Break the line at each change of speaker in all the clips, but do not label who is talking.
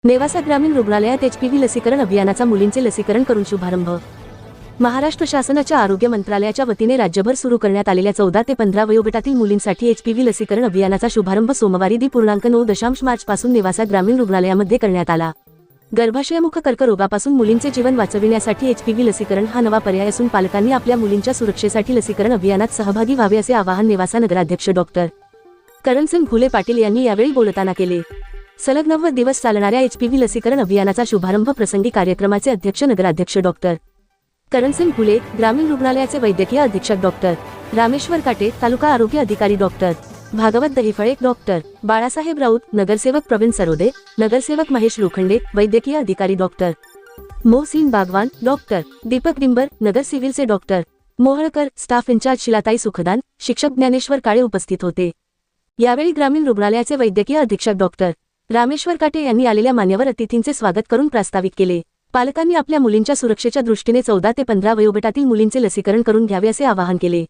नेवासा ग्रामीण रुग्णालयात एचपीव्ही लसीकरण अभियानाचा मुलींचे लसीकरण करून शुभारंभ। महाराष्ट्र शासनाच्या आरोग्य मंत्रालयाच्या वतीने राज्यभर सुरू करण्यात आलेल्या 14 ते 15 वयोगटातील मुलींसाठी एचपीव्ही लसीकरण अभियानाचा शुभारंभ सोमवारी दि. मार्च पासून नेवासा ग्रामीण रुग्णालयामध्ये करण्यात आला। गर्भाशयमुख कर्करोगापासून मुलींचे जीवन वाचविण्यासाठी एचपीव्ही लसीकरण हा नवा पर्याय असून पालकांनी आपल्या मुलींच्या सुरक्षेसाठी लसीकरण अभियानात सहभागी व्हावे असे आवाहन नेवासा नगराध्यक्ष डॉक्टर करणसिंग घुले पाटील यांनी यावेळी बोलताना केले। सलग 90 दिवस चालणाऱ्या एचपीव्ही लसीकरण अभियानाचा शुभारंभ प्रसंगी कार्यक्रमाचे अध्यक्ष नगराध्यक्ष डॉक्टर करणसिंग घुले, ग्रामीण रुग्णालयाचे वैद्यकीय अधीक्षक डॉक्टर रामेश्वर काटे, तालुका आरोग्य अधिकारी डॉक्टर भागवत दहिफळे, डॉक्टर बाळासाहेब राऊत, नगरसेवक प्रवीण सरोदे, नगरसेवक महेश लोखंडे, वैद्यकीय अधिकारी डॉक्टर मोहसिन बागवान, डॉक्टर दीपक डिंबर, नगर सिव्हिलचे doctor Moholkar, staff in charge शिलाताई Sukhdan, शिक्षक ज्ञानेश्वर काळे उपस्थित होते। यावेळी ग्रामीण रुग्णालयाचे वैद्यकीय अधीक्षक डॉक्टर रामेश्वर काटे यांनी आलेल्या मान्यवर अतिथींचे स्वागत करून प्रास्ताविक केले। पालकांनी आपल्या मुलींच्या सुरक्षेच्या दृष्टीने 14 ते 15 वयोगटातील मुलींचे लसीकरण करून घ्यावे असे आवाहन केले।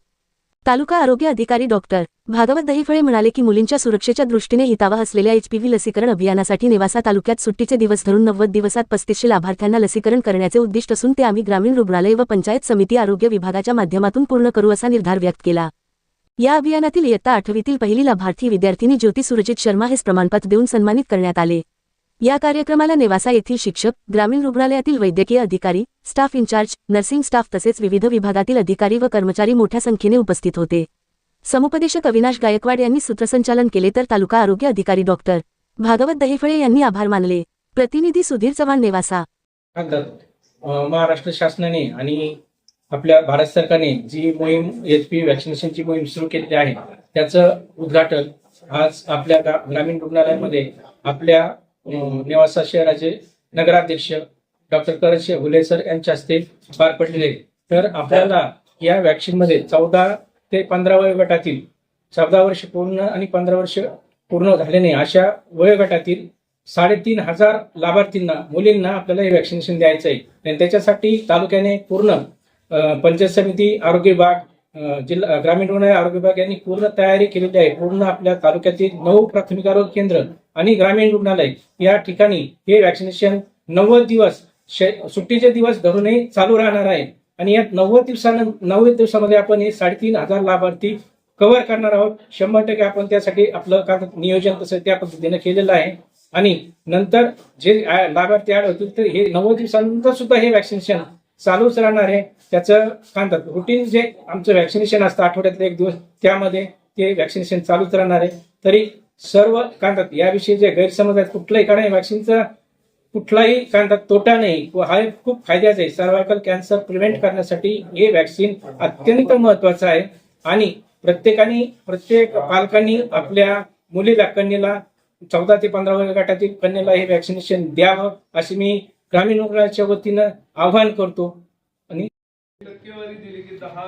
तालुका आरोग्य अधिकारी डॉक्टर भागवत दहिफळे म्हणाले की मुलींच्या सुरक्षेच्या दृष्टीने हितावह असलेल्या एचपीव्ही लसीकरण अभियानासाठी नेवासा तालुक्यात सुट्टीचे दिवस धरून 90 दिवसात 3500 लाभार्थ्यांना लसीकरण करण्याचे उद्दिष्ट असून ते आम्ही ग्रामीण रुग्णालय व पंचायत समिती आरोग्य विभागाच्या माध्यमातून पूर्ण करू असा निर्धार व्यक्त केला। या अभियानातील इयत्ता 8वीतील पहिली लाभार्थी विद्यार्थिनी ज्योती सुरजित शर्मा हेच प्रमाणपत्र देऊन सन्मानित करण्यात आले। या कार्यक्रमाला नेवासा येथील शिक्षक, ग्रामीण रुग्णालयातील वैद्यकीय अधिकारी, स्टाफ इंचार्ज, नर्सिंग स्टाफ तसेच विविध विभागातील अधिकारी व कर्मचारी मोठ्या संख्येने उपस्थित होते। समुपदेशक अविनाश गायकवाड यांनी सूत्रसंचालन केले तर तालुका आरोग्य अधिकारी डॉक्टर भागवत दहिफळे यांनी आभार मानले। प्रतिनिधी सुधीर चव्हाण, नेवासा।
महाराष्ट्र शासनाने आणि आपल्या भारत सरकारने जी मोहीम एचपीव्ही व्हॅक्सिनेशनची मोहीम सुरू केली आहे त्याचं उद्घाटन आज आपल्या ग्रामीण रुग्णालयामध्ये आपल्या नेवासा शहराचे नगराध्यक्ष डॉक्टर करणसिंग घुले सर यांच्या हस्ते पार पडलेले। तर आपल्याला या व्हॅक्सिनमध्ये 14 ते 15 वयोगटातील 14 वर्ष पूर्ण आणि 15 वर्ष पूर्ण झालेले अशा वयोगटातील 3500 लाभार्थींना, मुलींना आपल्याला हे व्हॅक्सिनेशन द्यायचं आहे। आणि त्याच्यासाठी तालुक्याने पूर्ण पंचायत समिती, आरोग्य विभाग, जिल्हा ग्रामीण रुग्णालय आरोग्य विभाग यांनी पूर्ण तयारी केलेली आहे। पूर्ण आपल्या तालुक्यातील 9 प्राथमिक आरोग्य केंद्र आणि ग्रामीण रुग्णालय या ठिकाणी हे व्हॅक्सिनेशन 90 दिवस सुट्टीचे दिवस धरूनही चालू राहणार आहे। आणि या 90 दिवसामध्ये आपण हे 3500 लाभार्थी कव्हर करणार आहोत। 100% आपण त्यासाठी आपलं नियोजन तसं त्या पद्धतीने केलेलं आहे। आणि नंतर जे लाभार्थी ऍड होतील तर हे 90 दिवसानंतर सुद्धा हे व्हॅक्सिनेशन चालूच राहणार आहे। त्याचं रुटीन जे आमचं व्हॅक्सिनेशन असतं आठवड्यातले 1 दिवस, त्यामध्ये ते व्हॅक्सिनेशन चालूच राहणार आहे। तरी सर्व याविषयी जे गैरसमज आहेत कुठलाही कारण व्हॅक्सिनचा कुठलाही तोटा नाही व हा खूप फायद्याचा आहे। सर्व्हायकल कॅन्सर प्रिव्हेंट करण्यासाठी हे व्हॅक्सिन अत्यंत महत्वाचं आहे। आणि प्रत्येक पालकांनी आपल्या मुलीला, कन्येला 14 ते 15 वयोगटातील कन्येला हे व्हॅक्सिनेशन द्यावं अशी मी ग्रामीण रुग्णालयाच्या वतीनं आवाहन करतो। आणि
टक्केवारी दिली की 10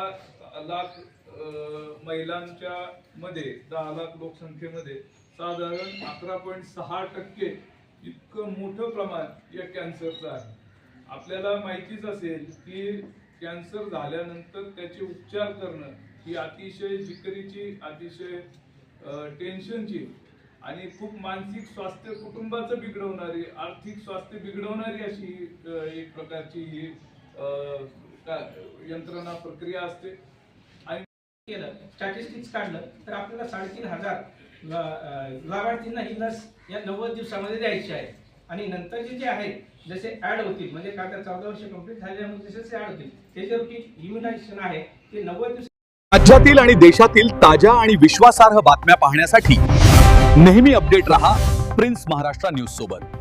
लाख महिलांच्या मध्ये 10 लाख लोकसंख्येमध्ये साधारण 11.6% इतकं मोठं प्रमाण या कॅन्सरचं आहे। आपल्याला माहितीच असेल की कॅन्सर झाल्यानंतर त्याचे उपचार करणं ही अतिशय जिकिरीची, अतिशय टेन्शनची आणि खूप मानसिक स्वास्थ्य कुटुंबाचं बिघडवणारी, आर्थिक स्वास्थ्य बिघडवणारी अशी एक प्रकारची ही यंत्रणा प्रक्रिया असते। आणि
स्टॅटिस्टिक्स काढलं तर आपल्याला 3500 लाभार्थींना ही लस या 90 दिवसामध्ये द्यायची आहे। आणि नंतरचे जे आहेत जसे ऍड होतील, म्हणजे 14 वर्ष कंप्लीट झाल्यानंतर जसे ऍड होतील त्याच्यावरती इम्युनायझेशन आहे ते 90 दिवस।
राज्यातील आणि देशातील ताज्या आणि विश्वासार्ह बातम्या पाहण्यासाठी नेहमी अपडेट रहा प्रिन्स महाराष्ट्र न्यूज सोबत।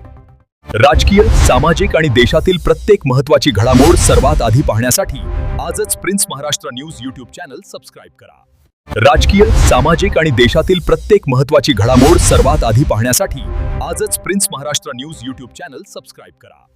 राजकीय, सामाजिक आणि देशातील प्रत्येक महत्त्वाची घडामोड सर्वात आधी पाहण्यासाठी आजच prince Maharashtra news YouTube channel subscribe करा। राजकीय, सामाजिक आणि देशातील प्रत्येक महत्त्वाची घडामोड सर्वात आधी पाहण्यासाठी आजच prince Maharashtra news YouTube channel subscribe करा।